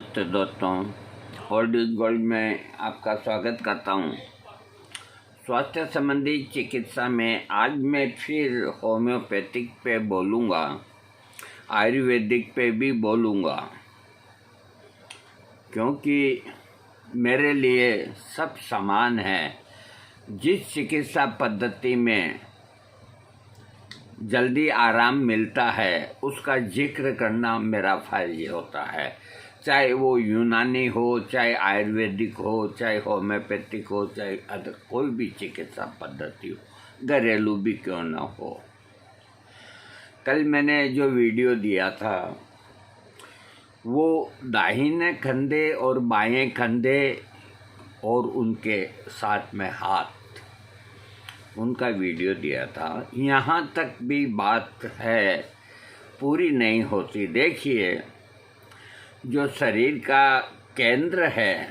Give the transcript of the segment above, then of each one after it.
तो दोस्तों, old is gold में आपका स्वागत करता हूँ। स्वास्थ्य संबंधी चिकित्सा में आज मैं फिर होम्योपैथिक पे बोलूँगा, आयुर्वेदिक पे भी बोलूँगा, क्योंकि मेरे लिए सब समान है। जिस चिकित्सा पद्धति में जल्दी आराम मिलता है उसका जिक्र करना मेरा फर्ज होता है, चाहे वो यूनानी हो, चाहे आयुर्वेदिक हो, चाहे होम्योपैथिक हो, चाहे अदर कोई भी चिकित्सा पद्धति हो, घरेलू भी क्यों ना हो। कल मैंने जो वीडियो दिया था वो दाहिने कंधे और बाएं कंधे और उनके साथ में हाथ, उनका वीडियो दिया था। यहाँ तक भी बात है, पूरी नहीं होती। देखिए, जो शरीर का केंद्र है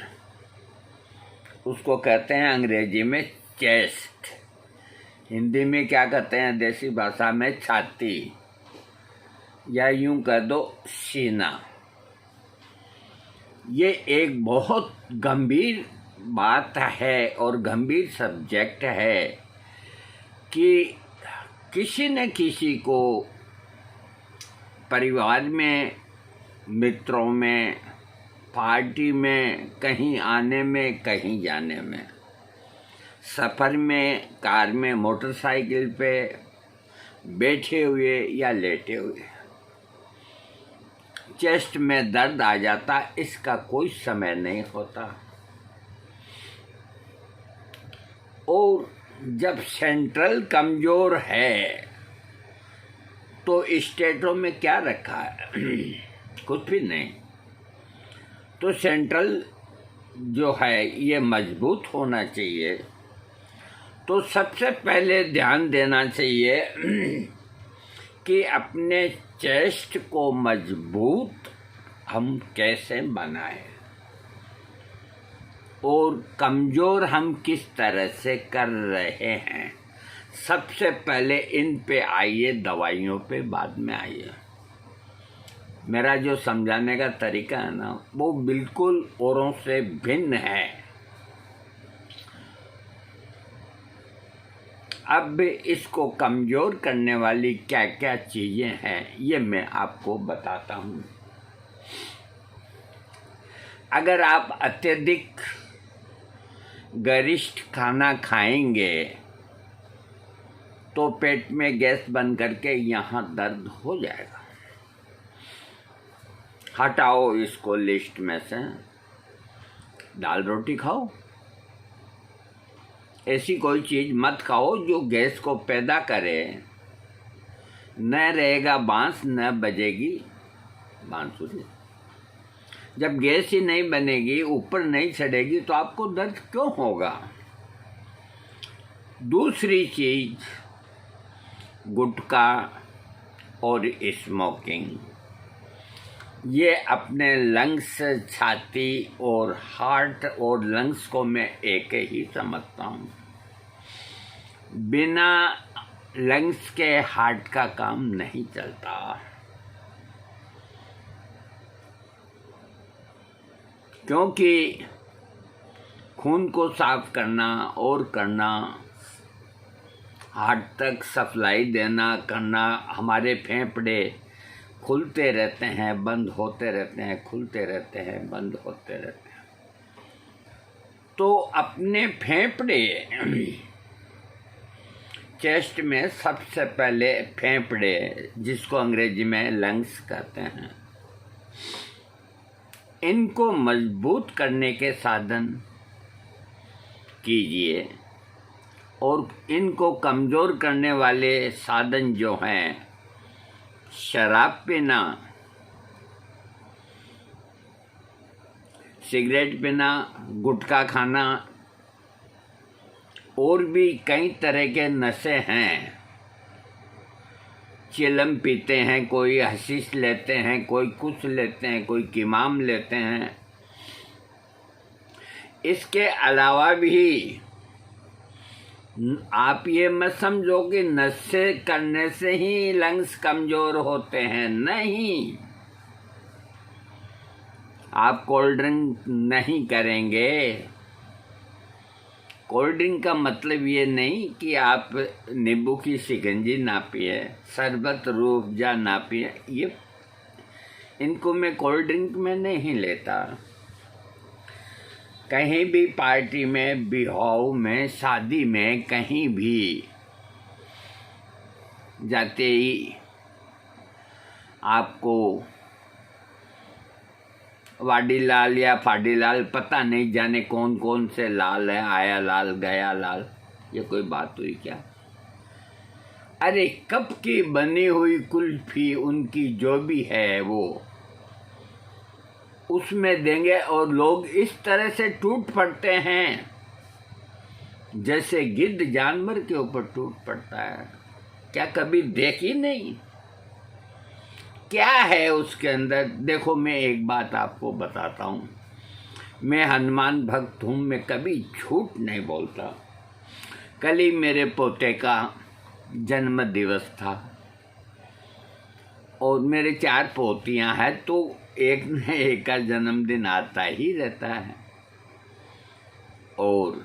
उसको कहते हैं अंग्रेजी में चेस्ट, हिंदी में क्या कहते हैं देसी भाषा में छाती, या यूं कह दो सीना। ये एक बहुत गंभीर बात है और गंभीर सब्जेक्ट है कि किसी न किसी को परिवार में, मित्रों में, पार्टी में, कहीं आने में, कहीं जाने में, सफ़र में, कार में, मोटरसाइकिल पे, बैठे हुए या लेटे हुए, चेस्ट में दर्द आ जाता, इसका कोई समय नहीं होता। और जब सेंट्रल कमज़ोर है तो स्टेटों में क्या रखा है? कुछ भी नहीं। तो सेंट्रल जो है ये मजबूत होना चाहिए। तो सबसे पहले ध्यान देना चाहिए कि अपने चेस्ट को मजबूत हम कैसे बनाएं और कमज़ोर हम किस तरह से कर रहे हैं। सबसे पहले इन पे आइए, दवाइयों पे बाद में आइए। मेरा जो समझाने का तरीका है ना, वो बिल्कुल औरों से भिन्न है। अब इसको कमज़ोर करने वाली क्या क्या चीज़ें हैं ये मैं आपको बताता हूँ। अगर आप अत्यधिक गरिष्ठ खाना खाएंगे तो पेट में गैस बन करके यहाँ दर्द हो जाएगा। हटाओ इसको लिस्ट में से। दाल रोटी खाओ, ऐसी कोई चीज़ मत खाओ जो गैस को पैदा करे। न रहेगा बांस, न बजेगी बांसुरी। जब गैस ही नहीं बनेगी, ऊपर नहीं चढ़ेगी, तो आपको दर्द क्यों होगा? दूसरी चीज़, गुटखा और स्मोकिंग, ये अपने लंग्स, छाती और हार्ट और लंग्स को मैं एक ही समझता हूँ। बिना लंग्स के हार्ट का काम नहीं चलता। क्योंकि खून को साफ करना और करना, हार्ट तक सप्लाई देना करना, हमारे फेफड़े खुलते रहते हैं, बंद होते रहते हैं, खुलते रहते हैं, बंद होते रहते हैं। तो अपने फेफड़े, चेस्ट में सबसे पहले फेफड़े, जिसको अंग्रेजी में लंग्स कहते हैं, इनको मजबूत करने के साधन कीजिए। और इनको कमज़ोर करने वाले साधन जो हैं, शराब पीना, सिगरेट पीना, गुटखा खाना, और भी कई तरह के नशे हैं। चिलम पीते हैं, कोई हशीश लेते हैं, कोई कुछ लेते हैं, कोई किमाम लेते हैं। इसके अलावा भी आप ये मत समझो कि नशे करने से ही लंग्स कमज़ोर होते हैं, नहीं। आप कोल्ड ड्रिंक नहीं करेंगे। कोल्ड ड्रिंक का मतलब ये नहीं कि आप नींबू की शिकंजी ना पिए, शरबत रूह अफ़ज़ा ना पिए, ये इनको मैं कोल्ड ड्रिंक में नहीं लेता। कहीं भी पार्टी में, बिहाव में, शादी में, कहीं भी जाते ही आपको वाडीलाल या फाडीलाल, पता नहीं जाने कौन कौन से लाल है, आया लाल गया लाल, ये कोई बात हुई क्या? अरे कब की बनी हुई कुल्फी उनकी जो भी है वो उसमें देंगे और लोग इस तरह से टूट पड़ते हैं जैसे गिद्ध जानवर के ऊपर टूट पड़ता है। क्या कभी देखी नहीं? क्या है उसके अंदर? देखो, मैं एक बात आपको बताता हूँ, मैं हनुमान भक्त हूँ, मैं कभी झूठ नहीं बोलता। कल ही मेरे पोते का जन्म दिवस था और मेरे 4 पोतियाँ हैं, तो एक न एक का जन्मदिन आता ही रहता है और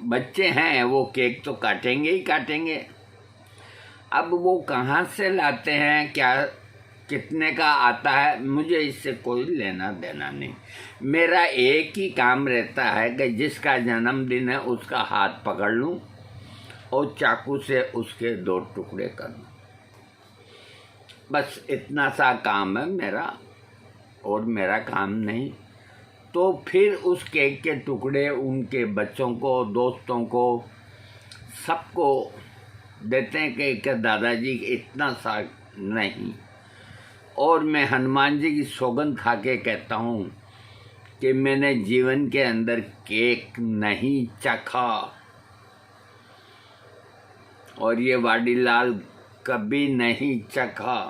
बच्चे हैं वो केक तो काटेंगे ही काटेंगे। अब वो कहाँ से लाते हैं, क्या कितने का आता है, मुझे इससे कोई लेना देना नहीं। मेरा एक ही काम रहता है कि जिसका जन्मदिन है उसका हाथ पकड़ लूं और चाकू से उसके 2 टुकड़े कर दूं, बस इतना सा काम है मेरा और मेरा काम नहीं। तो फिर उस केक के टुकड़े उनके बच्चों को, दोस्तों को, सबको देते हैं कि दादाजी इतना सा नहीं। और मैं हनुमान जी की सौगंध खा के कहता हूँ कि मैंने जीवन के अंदर केक नहीं चखा और ये वाडीलाल कभी नहीं चखा।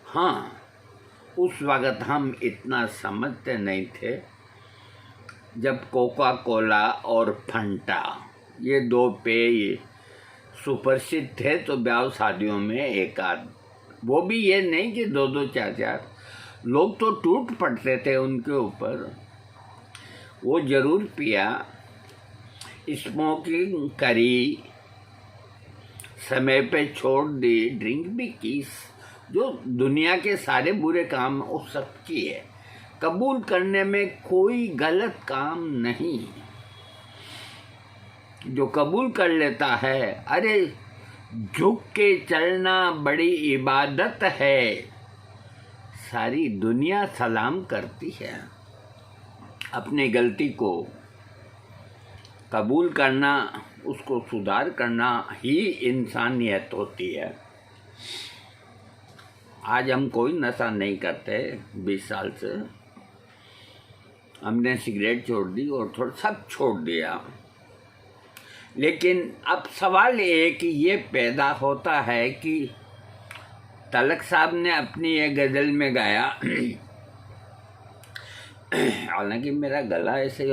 हाँ, उस वक़्त हम इतना समझते नहीं थे जब कोका कोला और फंटा ये 2 पेय सुप्रसिद्ध थे, तो ब्याह शादियों में एक आध, वो भी ये नहीं कि 2-2 4-4, लोग तो टूट पड़ते थे उनके ऊपर। वो ज़रूर पिया, स्मोकिंग करी, समय पे छोड़ दी, ड्रिंक भी की, जो दुनिया के सारे बुरे काम वो सब किए। कबूल करने में कोई गलत काम नहीं। जो कबूल कर लेता है, अरे झुक के चलना बड़ी इबादत है, सारी दुनिया सलाम करती है। अपनी गलती को कबूल करना, उसको सुधार करना ही इंसानियत होती है। आज हम कोई नशा नहीं करते, 20 साल से हमने सिगरेट छोड़ दी और थोड़ा सब छोड़ दिया। लेकिन अब सवाल एक ये पैदा होता है कि तलक साहब ने अपनी ये गज़ल में गाया, हालांकि मेरा गला ऐसे,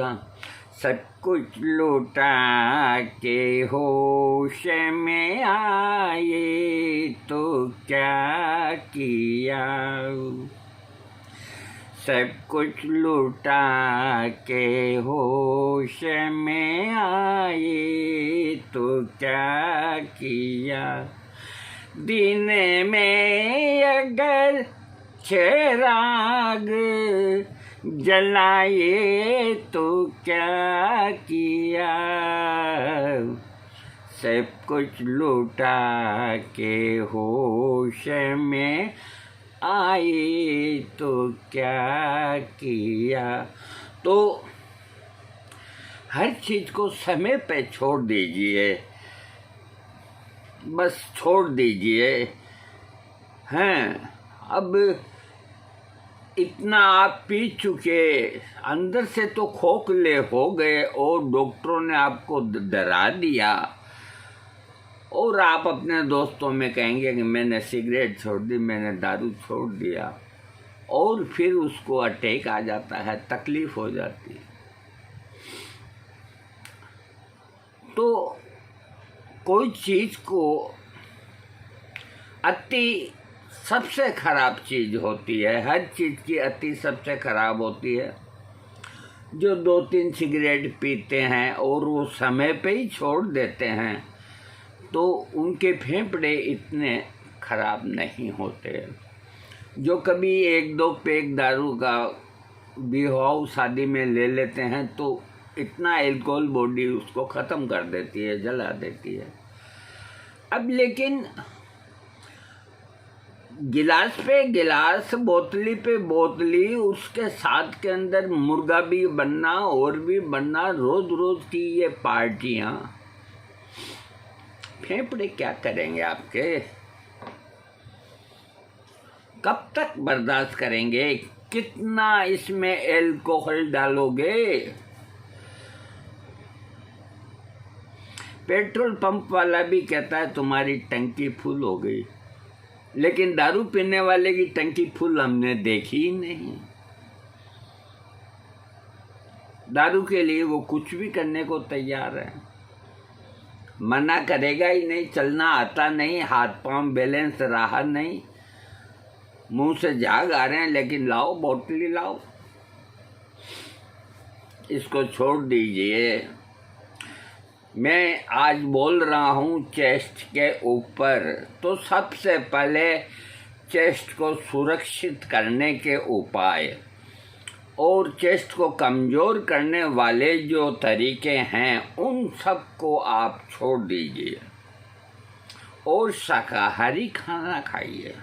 सब कुछ लौटा के होश में आए तो क्या किया, सब कुछ लौटा के होश में आए तो क्या किया, दिन में अगर चिराग जलाए तो क्या किया, सब कुछ लौटा के होश में आए तो क्या किया। तो हर चीज़ को समय पे छोड़ दीजिए, बस छोड़ दीजिए। हैं, अब इतना आप पी चुके, अंदर से तो खोखले हो गए और डॉक्टरों ने आपको डरा दिया और आप अपने दोस्तों में कहेंगे कि मैंने सिगरेट छोड़ दी, मैंने दारू छोड़ दिया, और फिर उसको अटैक आ जाता है, तकलीफ हो जाती है। तो कोई चीज़ को अति सबसे खराब चीज़ होती है। हर चीज़ की अति सबसे खराब होती है। जो 2-3 सिगरेट पीते हैं और वो समय पे ही छोड़ देते हैं तो उनके फेफड़े इतने खराब नहीं होते। जो कभी 1-2 पैक दारू का बिहाव शादी में ले लेते हैं तो इतना अल्कोहल बॉडी उसको ख़त्म कर देती है, जला देती है। अब लेकिन गिलास पे गिलास, बोतली पे बोतली, उसके साथ के अंदर मुर्गा भी बनना और भी बनना, रोज रोज की ये पार्टियां, फेफड़े क्या करेंगे आपके? कब तक बर्दाश्त करेंगे? कितना इसमें अल्कोहल डालोगे? पेट्रोल पंप वाला भी कहता है तुम्हारी टंकी फुल हो गई, लेकिन दारू पीने वाले की टंकी फुल हमने देखी ही नहीं। दारू के लिए वो कुछ भी करने को तैयार है, मना करेगा ही नहीं। चलना आता नहीं, हाथ पांव बैलेंस रहा नहीं, मुंह से झाग आ रहे हैं, लेकिन लाओ बोतली लाओ, इसको छोड़ दीजिए। मैं आज बोल रहा हूँ चेस्ट के ऊपर, तो सबसे पहले चेस्ट को सुरक्षित करने के उपाय और चेस्ट को कमज़ोर करने वाले जो तरीके हैं उन सब को आप छोड़ दीजिए और शाकाहारी खाना खाइए।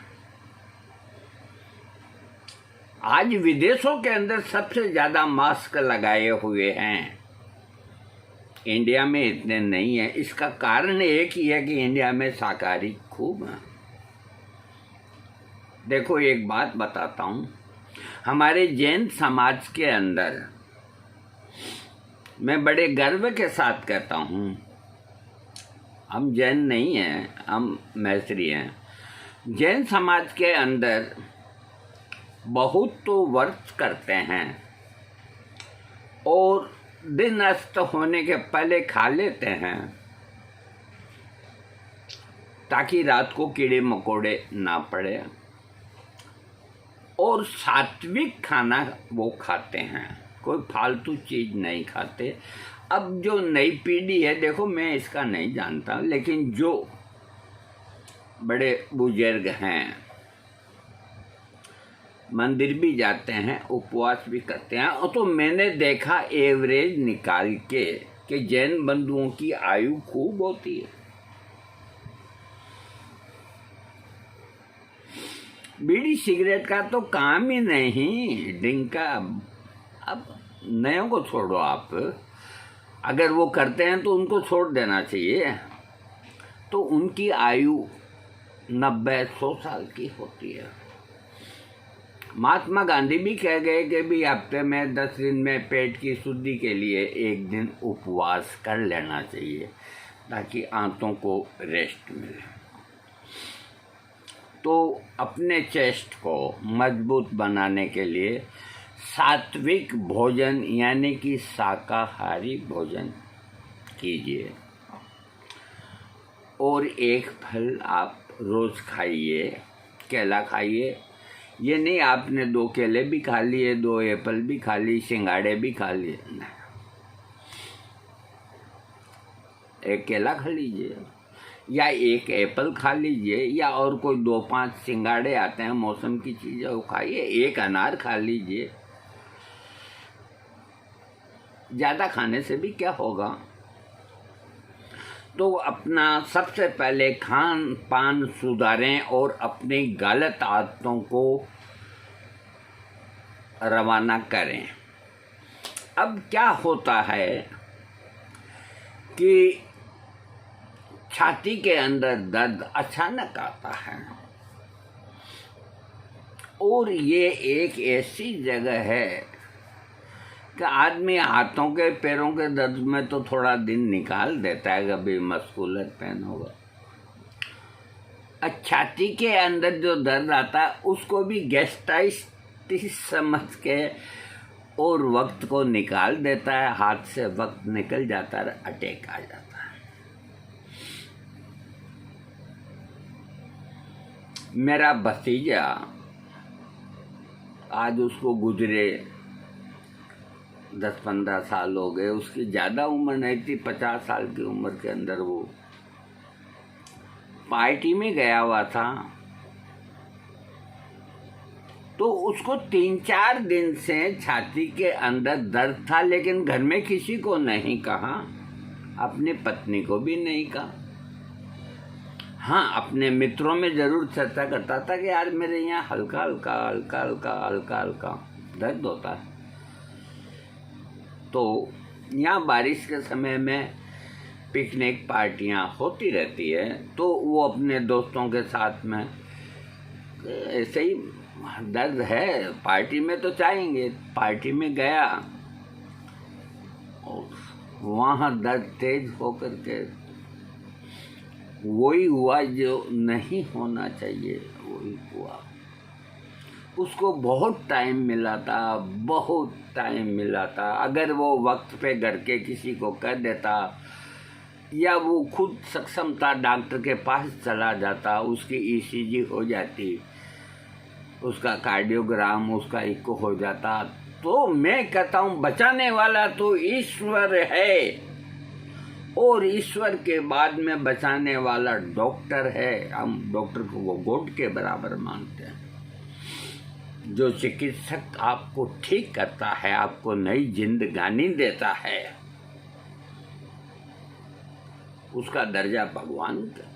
आज विदेशों के अंदर सबसे ज़्यादा मास्क लगाए हुए हैं, इंडिया में इतने नहीं है। इसका कारण एक ही है कि इंडिया में शाकाहारी खूब है। देखो एक बात बताता हूँ, हमारे जैन समाज के अंदर, मैं बड़े गर्व के साथ कहता हूँ, हम जैन नहीं हैं, हम मैत्री हैं। जैन समाज के अंदर बहुत तो व्रत करते हैं और दिन अस्त होने के पहले खा लेते हैं ताकि रात को कीड़े मकोड़े ना पड़े, और सात्विक खाना वो खाते हैं, कोई फालतू चीज़ नहीं खाते। अब जो नई पीढ़ी है, देखो मैं इसका नहीं जानता, लेकिन जो बड़े बुजुर्ग हैं मंदिर भी जाते हैं, उपवास भी करते हैं, और तो मैंने देखा एवरेज निकाल के कि जैन बंधुओं की आयु खूब होती है। बीड़ी सिगरेट का तो काम ही नहीं, ड्रिंक का। अब नयों को छोड़ो आप, अगर वो करते हैं तो उनको छोड़ देना चाहिए। तो उनकी आयु 90-100 साल की होती है। महात्मा गांधी भी कह गए कि भी हफ्ते में 10 दिन में पेट की शुद्धि के लिए एक दिन उपवास कर लेना चाहिए ताकि आंतों को रेस्ट मिले। तो अपने चेस्ट को मजबूत बनाने के लिए सात्विक भोजन यानी कि शाकाहारी भोजन कीजिए और एक फल आप रोज़ खाइए, केला खाइए। ये नहीं आपने 2 केले भी खा लिए, 2 एप्पल भी खा ली, सिंगाड़े भी खा लिए, एक केला खा लीजिए या एक एप्पल खा लीजिए, या और कोई 2-5 सिंगाड़े आते हैं मौसम की चीज़ें वो खाइए, एक अनार खा लीजिए। ज़्यादा खाने से भी क्या होगा। तो अपना सबसे पहले खान पान सुधारें और अपनी गलत आदतों को रवाना करें। अब क्या होता है कि छाती के अंदर दर्द अचानक आता है, और ये एक ऐसी जगह है कि आदमी हाथों के पैरों के दर्द में तो थोड़ा दिन निकाल देता है, कभी मस्कुलर पेन होगा। छाती के अंदर जो दर्द आता है उसको भी गैस्ट्राइटिस समझ के और वक्त को निकाल देता है, हाथ से वक्त निकल जाता है, अटैक आ जाता है। मेरा भतीजा, आज उसको गुजरे 10-15 साल हो गए, उसकी ज़्यादा उम्र नहीं थी, 50 साल की उम्र के अंदर वो पार्टी में गया हुआ था। तो उसको 3-4 दिन से छाती के अंदर दर्द था, लेकिन घर में किसी को नहीं कहा, अपनी पत्नी को भी नहीं कहा। हाँ, अपने मित्रों में जरूर चर्चा करता था कि यार मेरे यहाँ हल्का हल्का हल्का हल्का हल्का हल्का दर्द होता है। तो यहाँ बारिश के समय में पिकनिक पार्टियाँ होती रहती है, तो वो अपने दोस्तों के साथ में ऐसे ही दर्द है, पार्टी में तो चाहेंगे। पार्टी में गया और वहाँ दर्द तेज होकर के वही हुआ जो नहीं होना चाहिए, वही हुआ। उसको बहुत टाइम मिला था, बहुत टाइम मिला था। अगर वो वक्त पे घर के किसी को कह देता या वो खुद सक्षम था, डॉक्टर के पास चला जाता, उसकी ईसीजी हो जाती, उसका कार्डियोग्राम, उसका इको हो जाता, तो मैं कहता हूँ बचाने वाला तो ईश्वर है, और ईश्वर के बाद में बचाने वाला डॉक्टर है। हम डॉक्टर को वो गॉड के बराबर मानते हैं। जो चिकित्सक आपको ठीक करता है, आपको नई जिंदगानी देता है, उसका दर्जा भगवान का।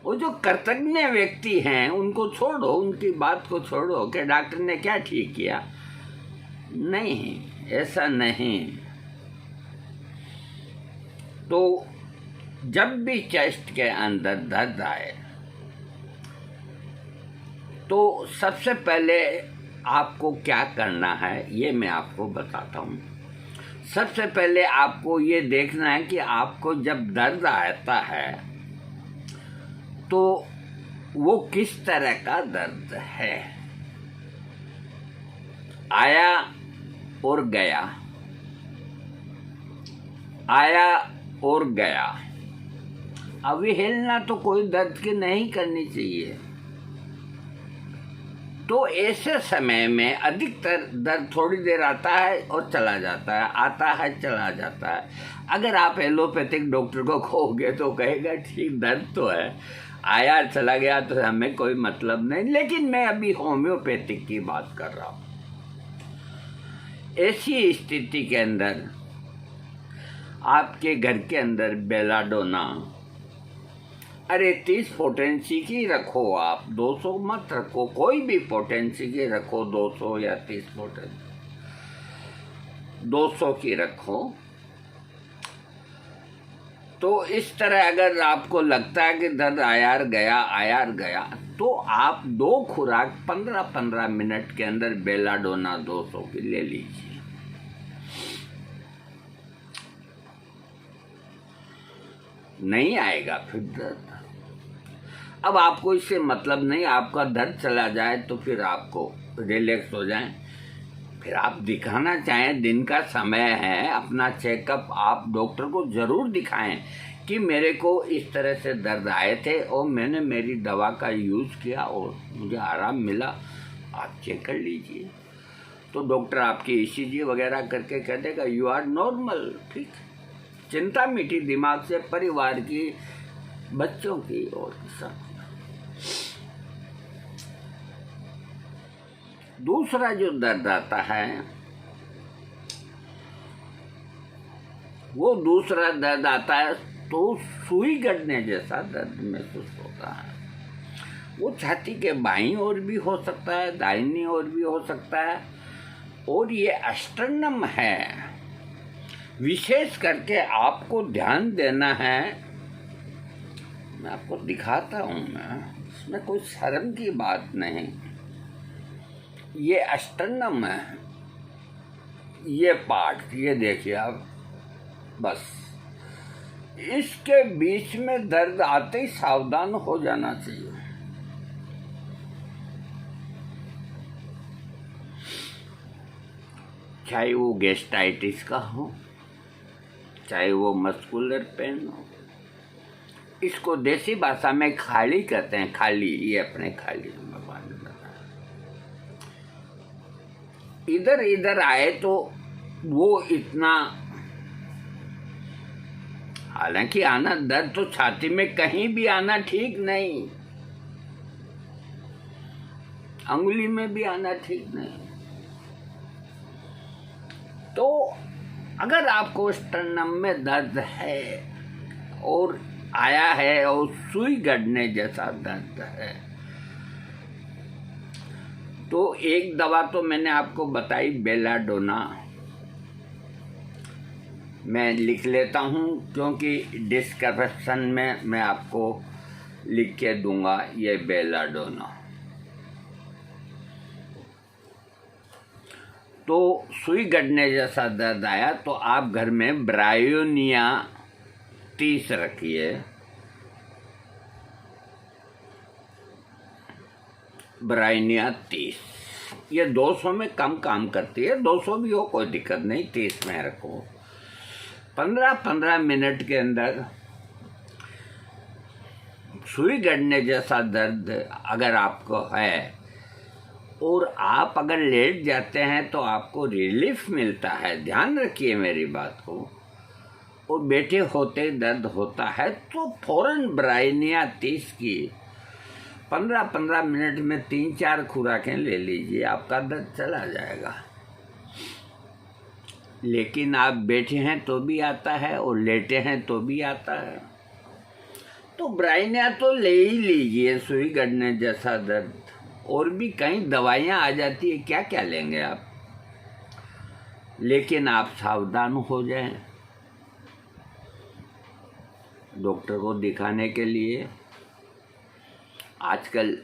वो जो कृतज्ञ व्यक्ति हैं उनको छोड़ो, उनकी बात को छोड़ो कि डॉक्टर ने क्या ठीक किया। नहीं, ऐसा नहीं। तो जब भी चेस्ट के अंदर दर्द आए तो सबसे पहले आपको क्या करना है ये मैं आपको बताता हूँ। सबसे पहले आपको ये देखना है कि आपको जब दर्द आता है तो वो किस तरह का दर्द है। आया और गया, आया और गया। अवहेलना तो कोई दर्द की नहीं करनी चाहिए। तो ऐसे समय में अधिकतर दर्द थोड़ी देर आता है और चला जाता है, आता है चला जाता है। अगर आप एलोपैथिक डॉक्टर को कहोगे तो कहेगा ठीक दर्द तो है, आया चला गया, तो हमें कोई मतलब नहीं। लेकिन मैं अभी होम्योपैथिक की बात कर रहा हूँ। ऐसी स्थिति के अंदर आपके घर के अंदर बेलाडोना, अरे 30 पोटेंसी की रखो आप, 200 मत रखो, कोई भी पोटेंसी की रखो, 200 या 30 पोटेंसी, 200 की रखो। तो इस तरह अगर आपको लगता है कि दर्द आया गया, तो आप 2 खुराक 15-15 मिनट के अंदर बेलाडोना 200 की ले लीजिए। नहीं आएगा फिर दर्द। अब आपको इससे मतलब नहीं, आपका दर्द चला जाए तो फिर आपको रिलैक्स हो जाए, फिर आप दिखाना चाहें, दिन का समय है, अपना चेकअप आप डॉक्टर को ज़रूर दिखाएं कि मेरे को इस तरह से दर्द आए थे और मैंने मेरी दवा का यूज़ किया और मुझे आराम मिला, आप चेक कर लीजिए। तो डॉक्टर आपकी ईसीजी वगैरह करके कह देगा यू आर नॉर्मल, ठीक। चिंता मिटी दिमाग से, परिवार की, बच्चों की और सब। दूसरा जो दर्द आता है वो दूसरा दर्द आता है तो सुई गड़ने जैसा दर्द महसूस होता है। वो छाती के बाईं ओर भी हो सकता है, दाहिनी ओर भी हो सकता है, और ये अस्टर्नम है। विशेष करके आपको ध्यान देना है, मैं आपको दिखाता हूँ, मैं इसमें कोई शर्म की बात नहीं। ये अस्टर्नम है, ये पार्ट, ये देखिए आप, बस इसके बीच में दर्द आते ही सावधान हो जाना चाहिए। चाहे वो गैस्ट्राइटिस का हो, चाहे वो मस्कुलर पेन हो, इसको देसी भाषा में खाली कहते हैं। खाली, ये अपने खाली भगवान ने बताया। इधर इधर आए तो वो इतना, हालांकि आना, दर्द तो छाती में कहीं भी आना ठीक नहीं, अंगुली में भी आना ठीक नहीं। तो अगर आपको स्टर्नम में दर्द है और आया है और सुई गड़ने जैसा दर्द है, तो एक दवा तो मैंने आपको बताई, बेलाडोना। मैं लिख लेता हूँ क्योंकि डिस्क्रिप्शन में मैं आपको लिख के दूंगा ये बेलाडोना। तो सुई गड़ने जैसा दर्द आया तो आप घर में ब्रायोनिया 30 रखिए। ब्रायोनिया 30, ये 200 में कम काम करती है, 200 भी हो कोई दिक्कत नहीं, 30 में रखो। 15-15 मिनट के अंदर सुई गड़ने जैसा दर्द अगर आपको है और आप अगर लेट जाते हैं तो आपको रिलीफ मिलता है, ध्यान रखिए मेरी बात को, और बैठे होते दर्द होता है तो फौरन ब्रायोनिया 30 की 15-15 मिनट में 3-4 खुराकें ले लीजिए, आपका दर्द चला जाएगा। लेकिन आप बैठे हैं तो भी आता है और लेटे हैं तो भी आता है, तो ब्रायोनिया तो ले ही लीजिए। सुई गड़ने जैसा दर्द, और भी कई दवाइयाँ आ जाती है, क्या क्या लेंगे आप, लेकिन आप सावधान हो जाएं। डॉक्टर को दिखाने के लिए आजकल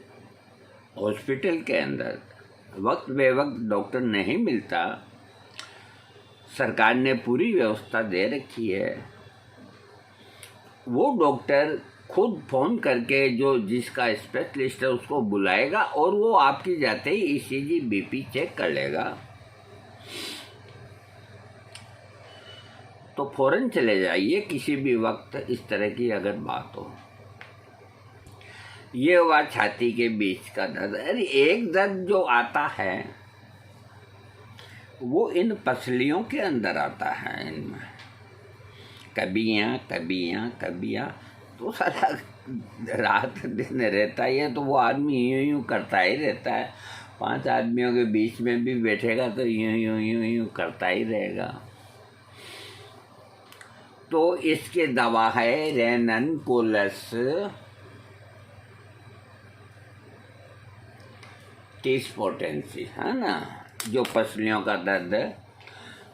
हॉस्पिटल के अंदर वक्त बे वक्त डॉक्टर नहीं मिलता, सरकार ने पूरी व्यवस्था दे रखी है। वो डॉक्टर खुद फ़ोन करके जो जिसका स्पेशलिस्ट है उसको बुलाएगा और वो आपकी जाते ही ईसीजी बीपी चेक कर लेगा, तो फौरन चले जाइए किसी भी वक्त इस तरह की अगर बात हो। ये हुआ छाती के बीच का दर्द। अरे एक दर्द जो आता है वो इन पसलियों के अंदर आता है, इनमें कबियाँ तो सारा रात दिन रहता ही है, तो वो आदमी यूं करता ही रहता है। 5 आदमियों के बीच में भी बैठेगा तो यूं करता ही रहेगा। तो इसके दवा है रेननकुलस 30 पोटेंसी, है ना, जो पसलियों का दर्द है।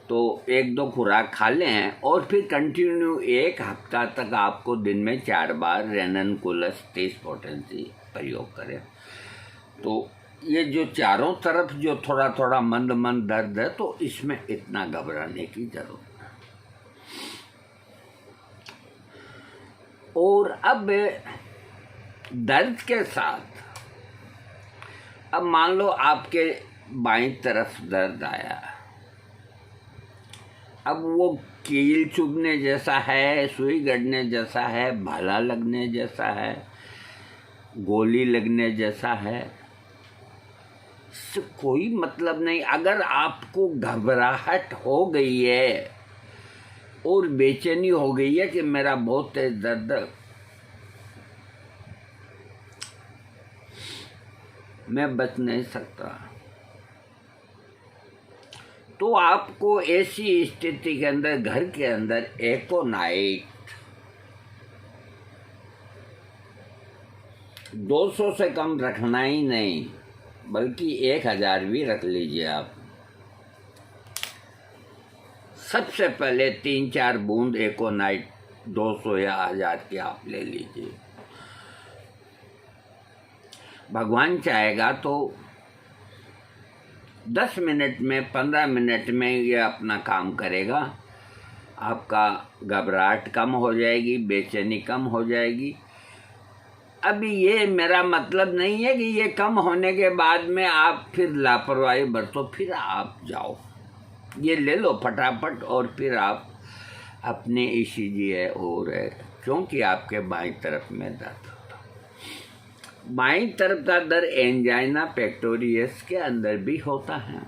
तो 1-2 खुराक खा लें और फिर कंटिन्यू 1 हफ्ता तक आपको दिन में 4 बार रेननकुलस 30 पोटेंसी प्रयोग करें। तो ये जो चारों तरफ जो थोड़ा थोड़ा मंद मंद दर्द है, तो इसमें इतना घबराने की जरूरत है। और अब दर्द के साथ, अब मान लो आपके बाईं तरफ दर्द आया, अब वो कील चुभने जैसा है, सुई गड़ने जैसा है, भाला लगने जैसा है, गोली लगने जैसा है, इससे कोई मतलब नहीं। अगर आपको घबराहट हो गई है और बेचैनी हो गई है कि मेरा बहुत तेज दर्द, मैं बच नहीं सकता, तो आपको ऐसी स्थिति के अंदर घर के अंदर एकोनाइट 200 से कम रखना ही नहीं, बल्कि 1000 भी रख लीजिए आप। सबसे पहले 3-4 बूंद एकोनाइट 200 या 1000 की आप ले लीजिए। भगवान चाहेगा तो 10 मिनट में, 15 मिनट में ये अपना काम करेगा। आपका घबराहट कम हो जाएगी, बेचैनी कम हो जाएगी। अभी ये मेरा मतलब नहीं है कि ये कम होने के बाद में आप फिर लापरवाही बरतो, फिर आप जाओ ये ले लो फटाफट और फिर आप अपने ईसीजी है और क्योंकि आपके बाईं तरफ में दर्द होता है। बाईं तरफ का दर्द एंजाइना पेक्टोरियस के अंदर भी होता है,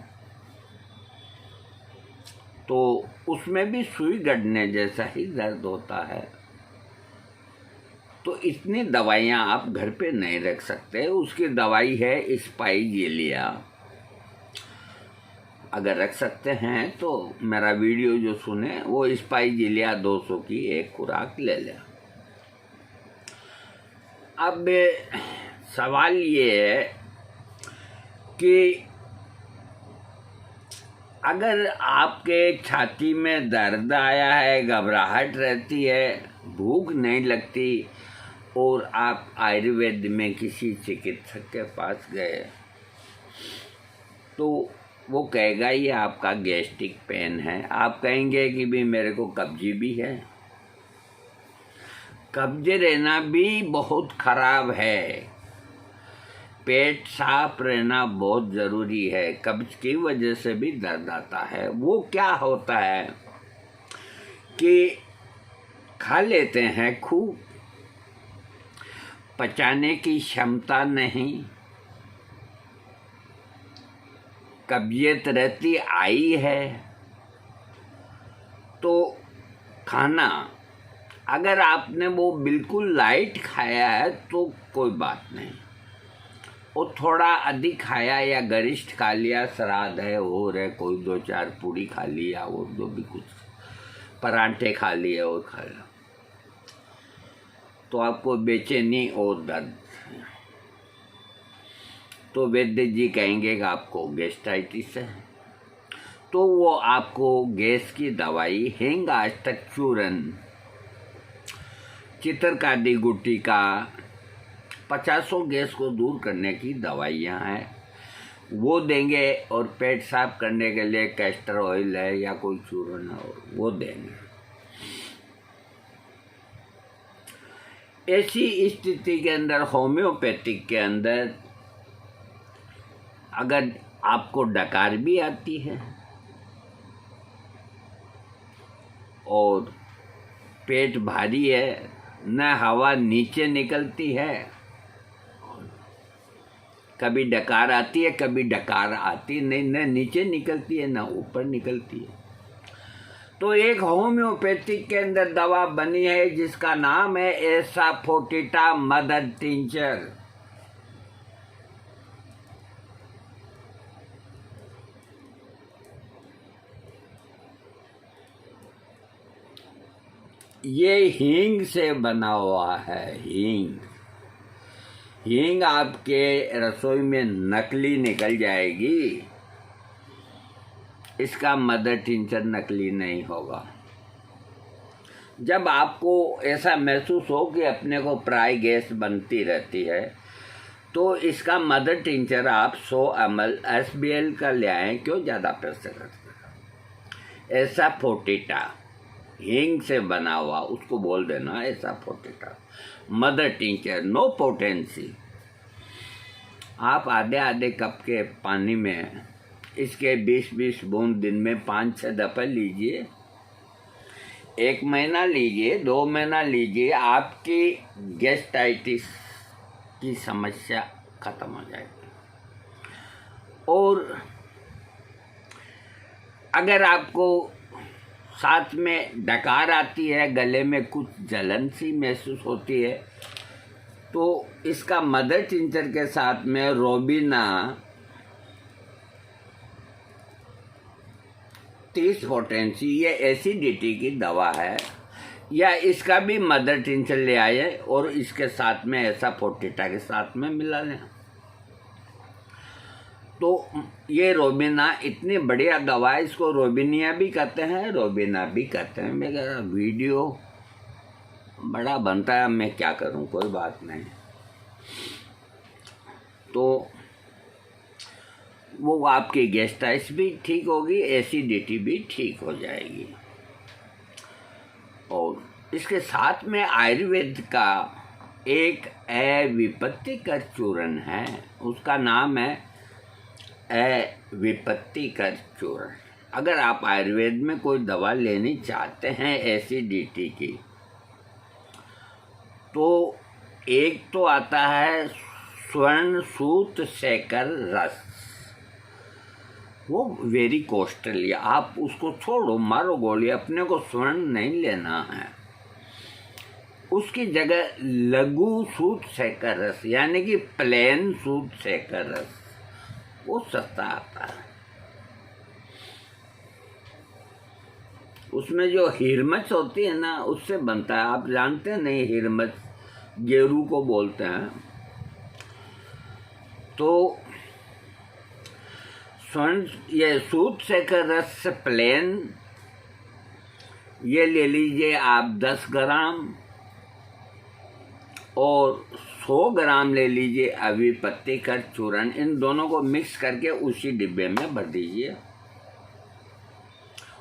तो उसमें भी सुई गड़ने जैसा ही दर्द होता है। तो इतनी दवाइयाँ आप घर पे नहीं रख सकते। उसकी दवाई है स्पाइजेलिया। अगर रख सकते हैं तो मेरा वीडियो जो सुने वो स्पाइजेलिया 200 की एक खुराक ले लें। अब सवाल ये है कि अगर आपके छाती में दर्द आया है, घबराहट रहती है, भूख नहीं लगती और आप आयुर्वेद में किसी चिकित्सक के पास गए, तो वो कहेगा ये आपका गैस्ट्रिक पेन है। आप कहेंगे कि भी मेरे को कब्जी भी है। कब्जे रहना भी बहुत खराब है। पेट साफ रहना बहुत ज़रूरी है। कब्ज की वजह से भी दर्द आता है। वो क्या होता है कि खा लेते हैं खूब, पचाने की क्षमता नहीं, कब्जियत रहती आई है, तो खाना अगर आपने वो बिल्कुल लाइट खाया है तो कोई बात नहीं, और थोड़ा अधिक खाया या गरिष्ठ खा लिया, श्राद्ध है और है, कोई 2-4 पूड़ी खा लिया और जो भी कुछ पराठे खा लिए और खा लिया, तो आपको बेचैनी और दर्द, तो वैद्य जी कहेंगे कि आपको गैस्ट्राइटिस है, तो वो आपको गैस की दवाई हिंगाष्टक चूर्ण, चित्रकाडी गुटिका, 50 गैस को दूर करने की दवाइयाँ हैं, वो देंगे। और पेट साफ करने के लिए कैस्टर ऑयल है या कोई चूर्ण है वो देंगे। ऐसी स्थिति के अंदर होम्योपैथिक के अंदर अगर आपको डकार भी आती है और पेट भारी है, न हवा नीचे निकलती है, कभी डकार आती है कभी डकार आती नहीं, न नीचे निकलती है न ऊपर निकलती है, तो एक होम्योपैथिक के अंदर दवा बनी है जिसका नाम है एसाफोटिटा मदर टिंचर। ये हींग से बना हुआ है। हींग आपके रसोई में नकली निकल जाएगी, इसका मदर टिंचर नकली नहीं होगा। जब आपको ऐसा महसूस हो कि अपने को प्राय गैस बनती रहती है, तो इसका मदर टिंचर आप 100 ml SBL का ले आएँ, क्यों ज़्यादा पैसे लगते। एसाफोटिटा हींग से बना हुआ, उसको बोल देना एसाफोटिटा मदर टिंचर, नो पोटेंसी। आप आधे कप के पानी में इसके 20-20 बूंद दिन में 5-6 दफ़ा लीजिए। 1 महीना लीजिए, 2 महीना लीजिए, आपकी गैस्ट्राइटिस की समस्या खत्म हो जाएगी। और अगर आपको साथ में डकार आती है, गले में कुछ जलन सी महसूस होती है, तो इसका मदर टिंचर के साथ में रोबिना 30 पोटेंसी, ये एसिडिटी की दवा है, या इसका भी मदर टिंचर ले आए और इसके साथ में एसाफोटिटा के साथ में मिला लें। तो ये रोबिना इतनी बढ़िया दवा है, इसको रोबिनिया भी कहते हैं, रोबिना भी कहते हैं। मेरा वीडियो बड़ा बनता है, मैं क्या करूं, कोई बात नहीं। तो वो आपकी गैस्ट्राइटिस भी ठीक होगी, एसिडिटी भी ठीक हो जाएगी। और इसके साथ में आयुर्वेद का एक अविपत्तिकर चूर्ण है, उसका नाम है अविपत्तिकर चूर्ण। अगर आप आयुर्वेद में कोई दवा लेनी चाहते हैं एसिडिटी की, तो एक तो आता है स्वर्ण सूत शेखर रस, वो वेरी कॉस्टली, आप उसको छोड़ो, मारो गोली, अपने को स्वर्ण नहीं लेना है। उसकी जगह लघु सूत शेखर रस यानी कि प्लेन सूत शेखर रस, वो सस्ता आता है। उसमें जो हिरमच होती है ना, उससे बनता है। आप जानते नहीं, हिरमच गेरू को बोलते हैं। तो स्वर्ण ये सूत शेखर रस प्लेन ये ले लीजिए आप 10 ग्राम, और 100 ग्राम ले लीजिए अभी पत्ती का चूर्ण। इन दोनों को मिक्स करके उसी डिब्बे में भर दीजिए,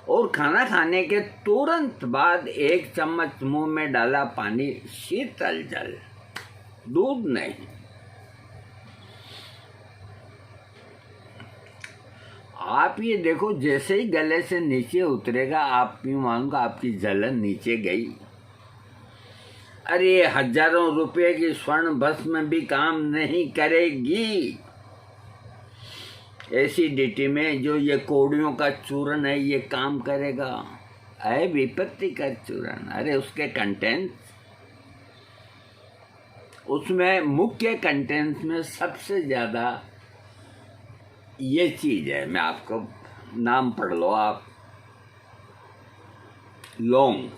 और खाना खाने के तुरंत बाद 1 चम्मच मुंह में डाला पानी, शीतल जल, दूध नहीं। आप ये देखो, जैसे ही गले से नीचे उतरेगा, आप यूं मानूंगा आपकी जलन नीचे गई। अरे हजारों रुपए की स्वर्ण भस्म भी काम नहीं करेगी एसिडिटी में। जो ये कौड़ियों का चूर्ण है ये काम करेगा। है विपत्ति का चूर्ण, अरे उसके कंटेंट्स, उसमें मुख्य कंटेंट्स में सबसे ज्यादा ये चीज है, मैं आपको नाम पढ़ लो आप, लौंग।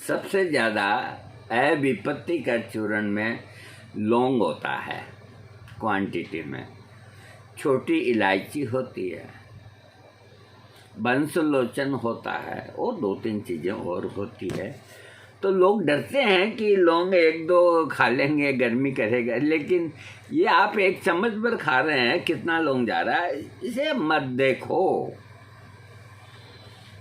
सबसे ज्यादा विपत्ति का चूर्ण में लौंग होता है क्वांटिटी में, छोटी इलायची होती है, बंसलोचन होता है, और 2-3 चीजें और होती है। तो लोग डरते हैं कि लौंग 1-2 खा लेंगे गर्मी करेगा, लेकिन ये आप 1 चम्मच भर खा रहे हैं, कितना लौंग जा रहा है, इसे मत देखो।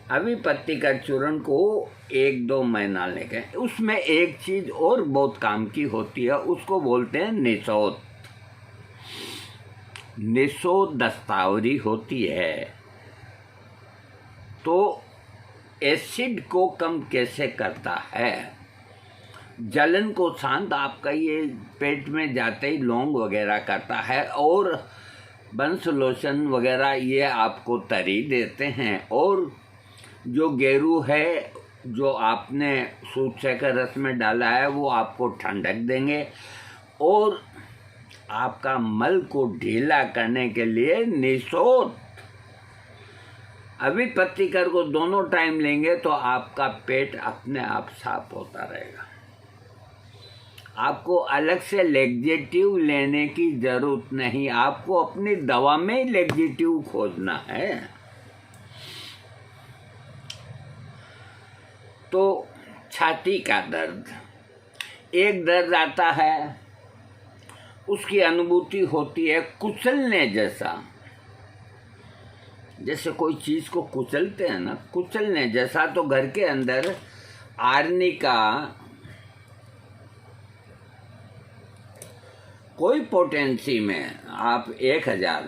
अभी पत्ती का चूर्ण को 1-2 महीना लेके, उसमें एक चीज और बहुत काम की होती है, उसको बोलते हैं निशोद। निशोद दस्तावरी होती है। तो एसिड को कम कैसे करता है, जलन को शांत आपका ये पेट में जाते ही लौंग वगैरह करता है, और बंस लोशन वगैरह ये आपको तरी देते हैं, और जो गेरू है जो आपने सूत शेखर रस में डाला है वो आपको ठंडक देंगे, और आपका मल को ढीला करने के लिए निशोद अभी पत्ती कर को दोनों टाइम लेंगे तो आपका पेट अपने आप साफ होता रहेगा। आपको अलग से लेग्जेटिव लेने की जरूरत नहीं, आपको अपनी दवा में ही लेग्जेटिव खोजना है। तो छाती का दर्द, एक दर्द आता है, उसकी अनुभूति होती है कुचलने जैसा, जैसे कोई चीज को कुचलते हैं ना, कुचलने जैसा। तो घर के अंदर आर्निका कोई पोटेंसी में आप 1000,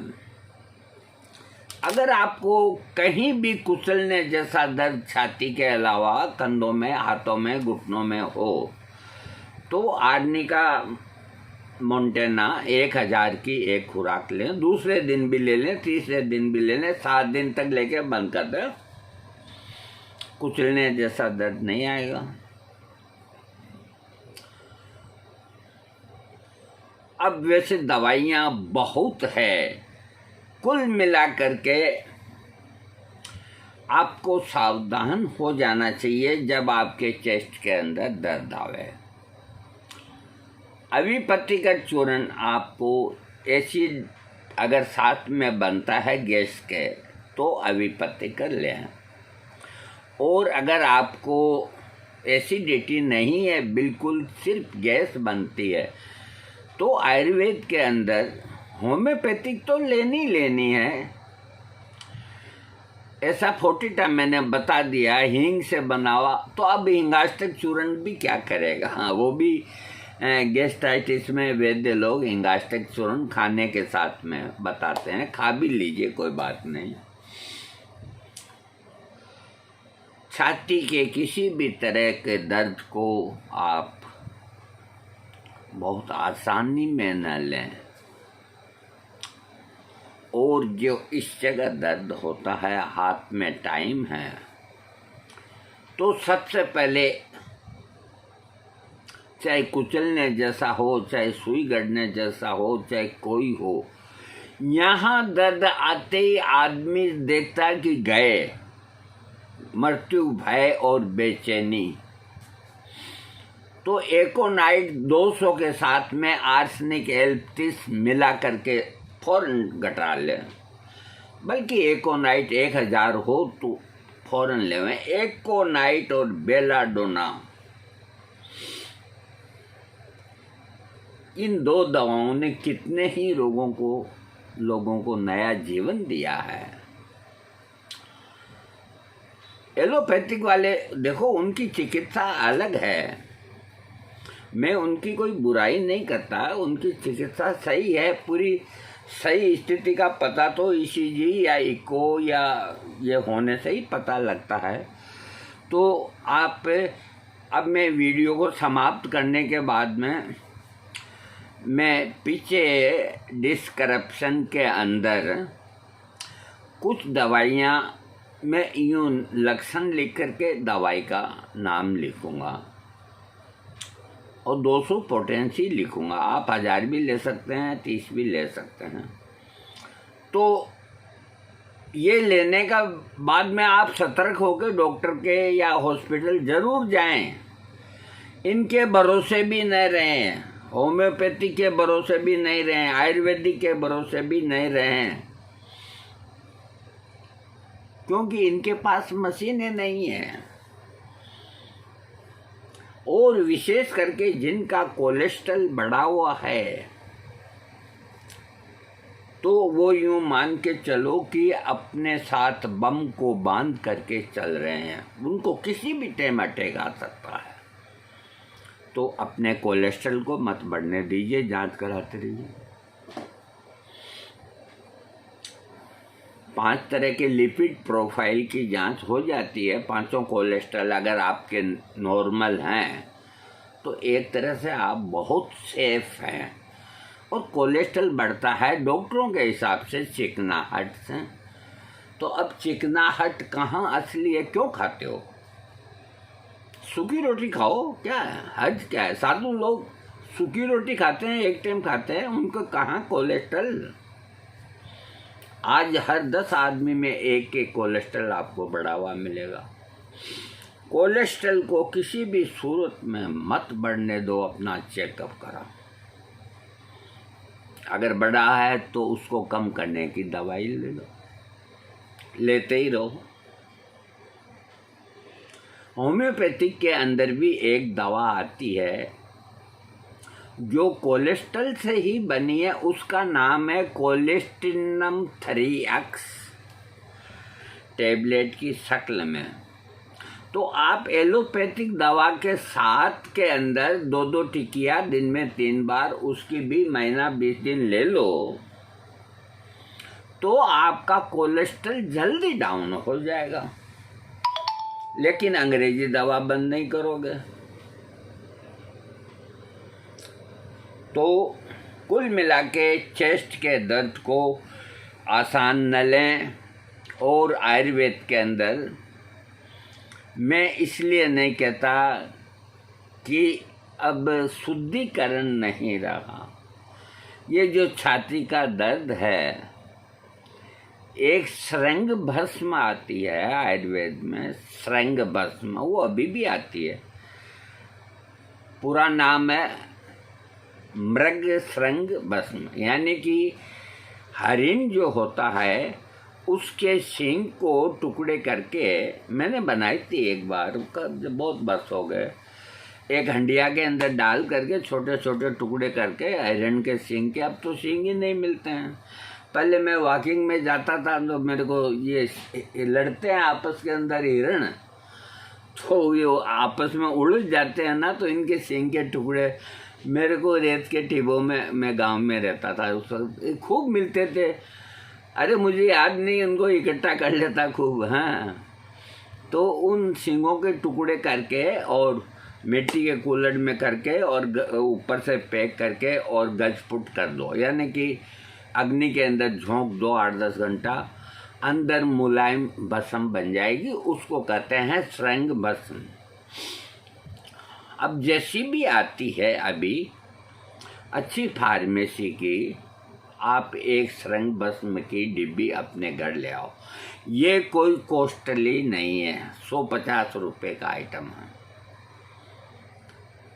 अगर आपको कहीं भी कुचलने जैसा दर्द छाती के अलावा कंधों में, हाथों में, घुटनों में हो, तो आर्निका मोंटेना 1000 की एक खुराक लें, दूसरे दिन भी ले लें, तीसरे दिन भी ले लें, 7 दिन तक लेके बंद कर दें, कुचलने जैसा दर्द नहीं आएगा। अब वैसे दवाइयाँ बहुत है, कुल मिला करके आपको सावधान हो जाना चाहिए जब आपके चेस्ट के अंदर दर्द आवे। अभी पत्ती का चूर्ण आपको एसिड अगर साथ में बनता है गैस के, तो अभी पत्ती कर लें, और अगर आपको एसिडिटी नहीं है, बिल्कुल सिर्फ गैस बनती है, तो आयुर्वेद के अंदर होम्योपैथिक तो लेनी है। ऐसा फोर्टिटा मैंने बता दिया, हींग से बना हुआ, तो अब हिंगाष्टक चूर्ण भी क्या करेगा। हाँ, वो भी गैस्ट्राइटिस में वैद्य लोग हिंगाष्टक चूर्ण खाने के साथ में बताते हैं, खा भी लीजिए, कोई बात नहीं। छाती के किसी भी तरह के दर्द को आप बहुत आसानी में न लें, और जो इस जगह दर्द होता है, हाथ में टाइम है, तो सबसे पहले चाहे कुचलने जैसा हो, चाहे सुई गड़ने जैसा हो, चाहे कोई हो, यहाँ दर्द आते ही आदमी देखता कि गए, मृत्यु, भय और बेचैनी, तो एकोनाइट 200 के साथ में आर्सेनिक L30 मिला करके फौरन घटा लें, बल्कि एकोनाइट 1000 हो तो फौरन लेवें। एकोनाइट और बेलाडोना, इन 2 दवाओं ने कितने ही लोगों को नया जीवन दिया है। एलोपैथिक वाले देखो, उनकी चिकित्सा अलग है, मैं उनकी कोई बुराई नहीं करता, उनकी चिकित्सा सही है, पूरी सही स्थिति का पता तो ECG या इको या ये होने से ही पता लगता है। तो आप, अब मैं वीडियो को समाप्त करने के बाद में मैं पीछे डिस्क्रिप्शन के अंदर कुछ दवाइयाँ मैं यूँ लक्षण लिख करके दवाई का नाम लिखूँगा और 200 पोटेंसी लिखूँगा। आप 1000 भी ले सकते हैं, 30 भी ले सकते हैं। तो ये लेने का बाद में आप सतर्क होकर डॉक्टर के या हॉस्पिटल ज़रूर जाएं। इनके भरोसे भी नहीं रहें, होम्योपैथी के भरोसे भी नहीं रहें, आयुर्वेदिक के भरोसे भी नहीं रहें, क्योंकि इनके पास मशीनें नहीं हैं। और विशेष करके जिनका कोलेस्ट्रॉल बढ़ा हुआ है, तो वो यूँ मान के चलो कि अपने साथ बम को बांध करके चल रहे हैं, उनको किसी भी टाइम अटैक आ सकता है। तो अपने कोलेस्ट्रॉल को मत बढ़ने दीजिए, जांच कराते रहिए। 5 तरह के लिपिड प्रोफाइल की जांच हो जाती है। 5 कोलेस्ट्रॉल अगर आपके नॉर्मल हैं तो एक तरह से आप बहुत सेफ हैं। और कोलेस्ट्रॉल बढ़ता है डॉक्टरों के हिसाब से चिकनाहट से। तो अब चिकनाहट कहाँ असली है, क्यों खाते हो? सूखी रोटी खाओ, क्या है, हज क्या है? साधु लोग सूखी रोटी खाते हैं, एक टाइम खाते हैं, उनको कहाँ कोलेस्ट्रॉल। आज हर 10 आदमी में एक कोलेस्ट्रॉल आपको बढ़ा हुआ मिलेगा। कोलेस्ट्रॉल को किसी भी सूरत में मत बढ़ने दो, अपना चेकअप करा। अगर बढ़ा है तो उसको कम करने की दवाई ले लो, लेते ही रहो। होम्योपैथिक के अंदर भी एक दवा आती है जो कोलेस्ट्रॉल से ही बनी है, उसका नाम है कोलेस्टिनम 3x टैबलेट की शक्ल में। तो आप एलोपैथिक दवा के साथ के अंदर 2-2 टिकिया दिन में 3 बार, उसकी भी महीना 20 दिन ले लो, तो आपका कोलेस्ट्रॉल जल्दी डाउन हो जाएगा। लेकिन अंग्रेजी दवा बंद नहीं करोगे। तो कुल मिला के चेस्ट के दर्द को आसान न लें। और आयुर्वेद के अंदर मैं इसलिए नहीं कहता कि अब शुद्धिकरण नहीं रहा। ये जो छाती का दर्द है, एक श्रृंग भस्म आती है आयुर्वेद में, श्रृंग भस्म, वो अभी भी आती है। पूरा नाम है मृग श्रृंग भस्म, यानी कि हरिण जो होता है उसके सींग को टुकड़े करके मैंने बनाई थी एक बार, बहुत बरस हो गए। एक हंडिया के अंदर डाल करके छोटे छोटे टुकड़े करके हिरण के सींग के, अब तो सींग ही नहीं मिलते हैं। पहले मैं वॉकिंग में जाता था तो मेरे को ये लड़ते हैं आपस के अंदर हिरण, तो ये आपस में उलझ जाते हैं ना, तो इनके सींग के टुकड़े मेरे को रेत के टिब्बों में, मैं गांव में रहता था उस वक्त, खूब मिलते थे। अरे मुझे याद नहीं, उनको इकट्ठा कर लेता खूब। हाँ, तो उन सींगों के टुकड़े करके और मिट्टी के कुल्हड़ में करके और ऊपर से पैक करके और गजपुट कर दो, यानी कि अग्नि के अंदर झोंक दो 8-10 घंटा, अंदर मुलायम भस्म बन जाएगी। उसको कहते हैं श्रृंग भस्म। अब जैसी भी आती है अभी अच्छी फार्मेसी की, आप एक श्रृंग भस्म की डिब्बी अपने घर ले आओ। ये कोई कॉस्टली नहीं है, 150 रुपये का आइटम है।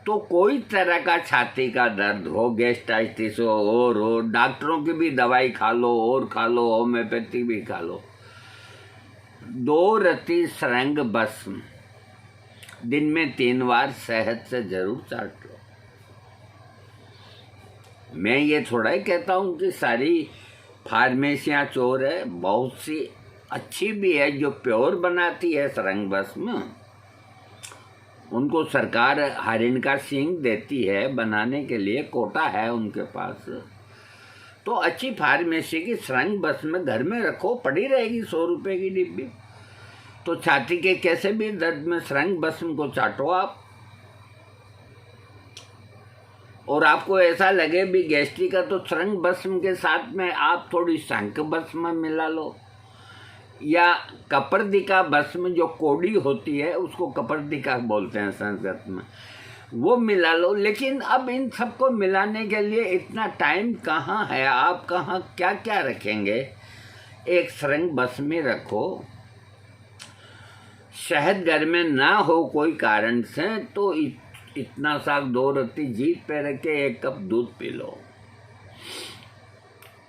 तो कोई तरह का छाती का दर्द हो, गैस्ट्राइटिस हो और हो, डॉक्टरों की भी दवाई खा लो और खा लो, होम्योपैथी भी खा लो, 2 रत्ती श्रृंग भस्म दिन में 3 बार शहद से जरूर चाट लो। मैं ये थोड़ा ही कहता हूँ कि सारी फार्मेसियाँ चोर है, बहुत सी अच्छी भी है जो प्योर बनाती है श्रृंग भस्म। उनको सरकार हरिण का सींग देती है बनाने के लिए, कोटा है उनके पास। तो अच्छी फार्मेसी की श्रृंग भस्म घर में रखो, पड़ी रहेगी 100 रुपये की डिब्बी। तो छाती के कैसे भी दर्द में श्रृंग भस्म को चाटो आप। और आपको ऐसा लगे भी गैस्ट्रिक का, तो श्रृंग भस्म के साथ में आप थोड़ी शंख भस्म मिला लो, या कपर्दिका भस्म जो कोड़ी होती है उसको कपर्दिका बोलते हैं संस्कृत में, वो मिला लो। लेकिन अब इन सबको मिलाने के लिए इतना टाइम कहाँ है, आप कहाँ क्या क्या रखेंगे। एक श्रृंग भस्म ही रखो। शहद घर में ना हो कोई कारण से तो इतना सा 2 रत्ती जीभ पे रख के 1 कप दूध पी लो,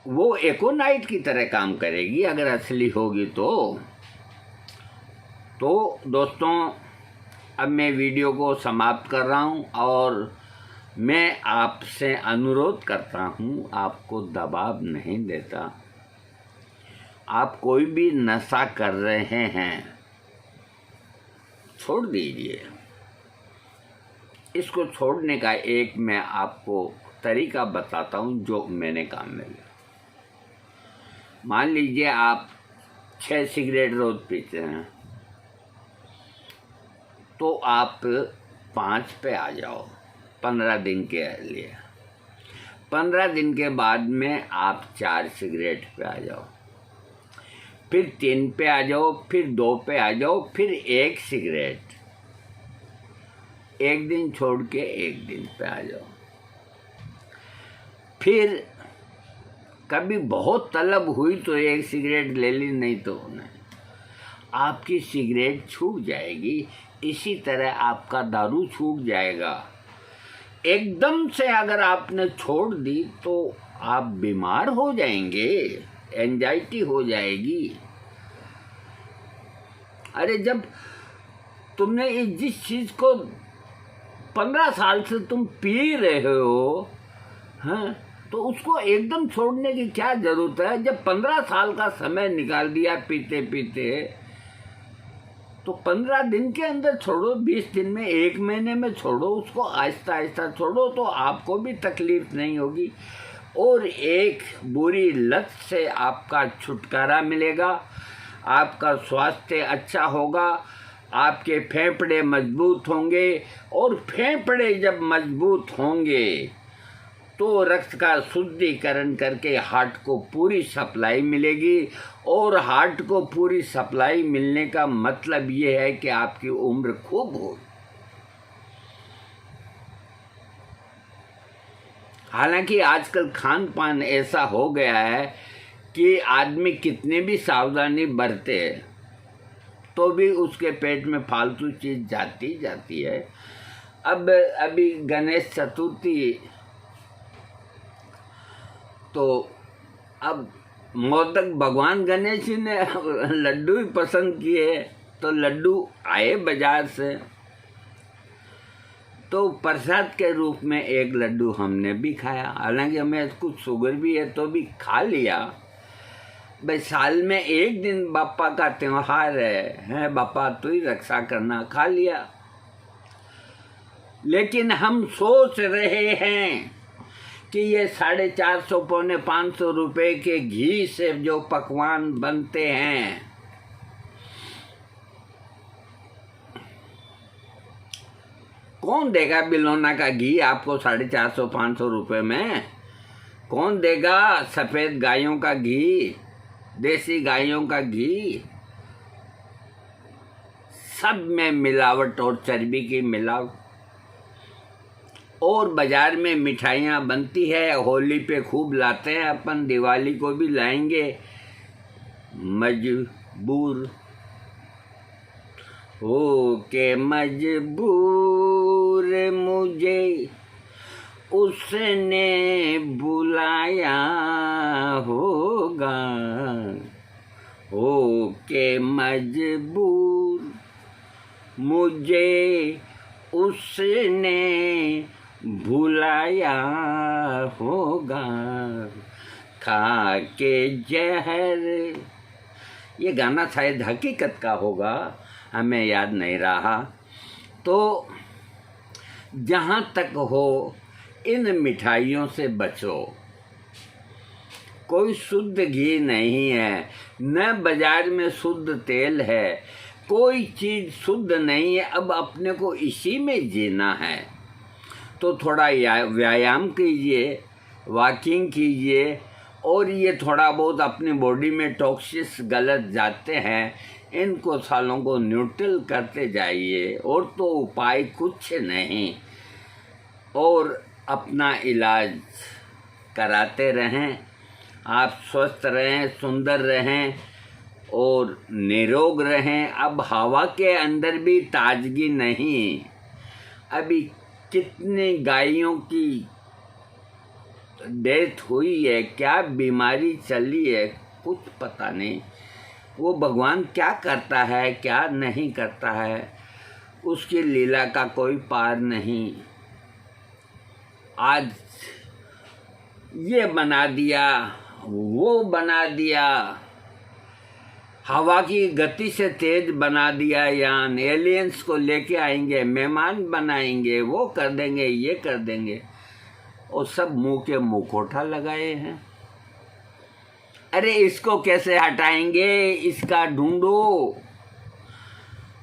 वो एकोनाइट की तरह काम करेगी अगर असली होगी तो दोस्तों अब मैं वीडियो को समाप्त कर रहा हूँ और मैं आपसे अनुरोध करता हूँ, आपको दबाव नहीं देता। आप कोई भी नशा कर रहे हैं छोड़ दीजिए। इसको छोड़ने का एक मैं आपको तरीका बताता हूँ जो मैंने काम में लिया। मान लीजिए आप 6 सिगरेट रोज पीते हैं, तो आप 5 पे आ जाओ 15 दिन के लिए। 15 दिन के बाद में आप 4 सिगरेट पे आ जाओ, फिर 3 पे आ जाओ, फिर 2 पे आ जाओ, फिर 1 सिगरेट, 1 दिन छोड़ के 1 दिन पे आ जाओ। फिर कभी बहुत तलब हुई तो 1 सिगरेट ले ली, नहीं तो नहीं। आपकी सिगरेट छूट जाएगी। इसी तरह आपका दारू छूट जाएगा। एकदम से अगर आपने छोड़ दी तो आप बीमार हो जाएंगे, एंजाइटी हो जाएगी। अरे जब तुमने जिस चीज़ को 15 साल से तुम पी रहे हो, हाँ, तो उसको एकदम छोड़ने की क्या ज़रूरत है। जब 15 साल का समय निकाल दिया पीते पीते, तो 15 दिन के अंदर छोड़ो, 20 दिन में, 1 महीने में छोड़ो, उसको आहिस्ता आहिस्ता छोड़ो तो आपको भी तकलीफ नहीं होगी और एक बुरी लत से आपका छुटकारा मिलेगा। आपका स्वास्थ्य अच्छा होगा, आपके फेफड़े मजबूत होंगे और फेफड़े जब मजबूत होंगे तो रक्त का शुद्धिकरण करके हार्ट को पूरी सप्लाई मिलेगी। और हार्ट को पूरी सप्लाई मिलने का मतलब ये है कि आपकी उम्र खूब हो। हालांकि आजकल खान पान ऐसा हो गया है कि आदमी कितने भी सावधानी बरते तो भी उसके पेट में फालतू चीज़ जाती है। अब अभी गणेश चतुर्थी, तो अब मोदक भगवान गणेश जी ने लड्डू ही पसंद किए, तो लड्डू आए बाजार से, तो प्रसाद के रूप में 1 लड्डू हमने भी खाया। हालांकि हमें कुछ शुगर भी है तो भी खा लिया। भाई साल में 1 दिन बापा का त्योहार है बापा तू ही रक्षा करना, खा लिया। लेकिन हम सोच रहे हैं कि ये 450 पौने 500 रुपये के घी से जो पकवान बनते हैं कौन देगा बिलोना का घी आपको 450-500 रुपये में? कौन देगा सफ़ेद गायों का घी, देसी गायों का घी? सब में मिलावट और चर्बी की मिलावट। और बाजार में मिठाइयाँ बनती है, होली पे खूब लाते हैं अपन, दिवाली को भी लाएंगे। मजबूर हो के मजबूर मुझे उसने बुलाया होगा, हो के मजबूर मुझे उसने भुलाया होगा, खा के जहर। ये गाना शायद हकीकत का होगा, हमें याद नहीं रहा। तो जहाँ तक हो इन मिठाइयों से बचो। कोई शुद्ध घी नहीं है, न बाजार में शुद्ध तेल है, कोई चीज़ शुद्ध नहीं है। अब अपने को इसी में जीना है तो थोड़ा व्यायाम कीजिए, वॉकिंग कीजिए, और ये थोड़ा बहुत अपनी बॉडी में टॉक्सिस गलत जाते हैं, इनको सालों को न्यूट्रल करते जाइए। और तो उपाय कुछ नहीं, और अपना इलाज कराते रहें। आप स्वस्थ रहें, सुंदर रहें और निरोग रहें। अब हवा के अंदर भी ताजगी नहीं। अभी कितनी गायों की डेथ हुई है, क्या बीमारी चली है, कुछ पता नहीं। वो भगवान क्या करता है, क्या नहीं करता है, उसकी लीला का कोई पार नहीं। आज ये बना दिया, वो बना दिया, हवा की गति से तेज बना दिया यान, एलियंस को लेके आएंगे, मेहमान बनाएंगे, वो कर देंगे, ये कर देंगे, और सब मुंह के मुखौटा लगाए हैं। अरे इसको कैसे हटाएंगे, इसका ढूंढो।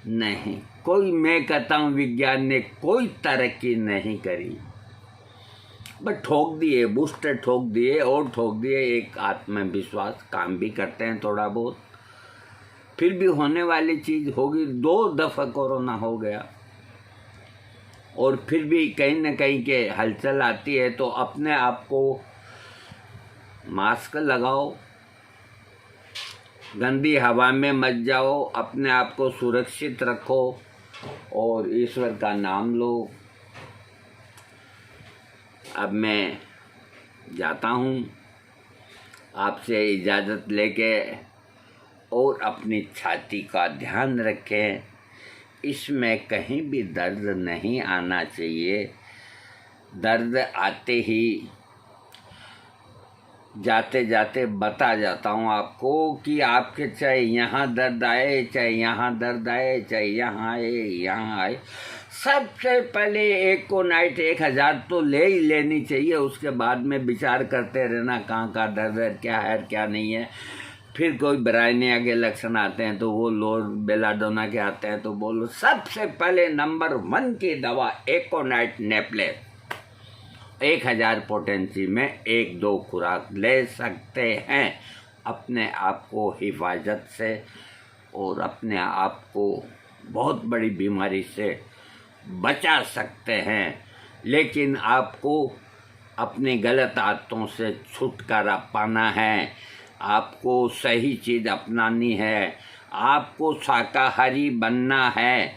नहीं, कोई, मैं कहता हूँ विज्ञान ने कोई तरक्की नहीं करी, बस ठोक दिए, बूस्टर ठोक दिए और ठोक दिए। एक आत्मविश्वास काम भी करते हैं थोड़ा बहुत, फिर भी होने वाली चीज़ होगी। 2 दफ़ा कोरोना हो गया और फिर भी कहीं न कहीं के हलचल आती है। तो अपने आप को मास्क लगाओ, गंदी हवा में मत जाओ, अपने आप को सुरक्षित रखो और ईश्वर का नाम लो। अब मैं जाता हूँ आपसे इजाज़त लेके, और अपनी छाती का ध्यान रखें, इसमें कहीं भी दर्द नहीं आना चाहिए। दर्द आते ही जाते जाते बता जाता हूँ आपको कि आपके चाहे यहाँ दर्द आए, चाहे यहाँ दर्द आए, चाहे यहाँ आए, यहाँ आए, सबसे पहले एक को नाइट 1000 तो ले ही लेनी चाहिए। उसके बाद में विचार करते रहना कहाँ का दर्द है, क्या नहीं है। फिर कोई ब्राइनिया के लक्षण आते हैं तो वो लोर बेलाडोना के आते हैं तो बोलो। सबसे पहले नंबर 1 की दवा एकोनाइट नेपलेस, 1000 पोटेंसी में 1-2 खुराक ले सकते हैं। अपने आप को हिफाजत से और अपने आप को बहुत बड़ी बीमारी से बचा सकते हैं। लेकिन आपको अपनी गलत आदतों से छुटकारा पाना है, आपको सही चीज़ अपनानी है, आपको शाकाहारी बनना है,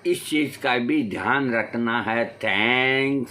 इस चीज़ का भी ध्यान रखना है। थैंक्स।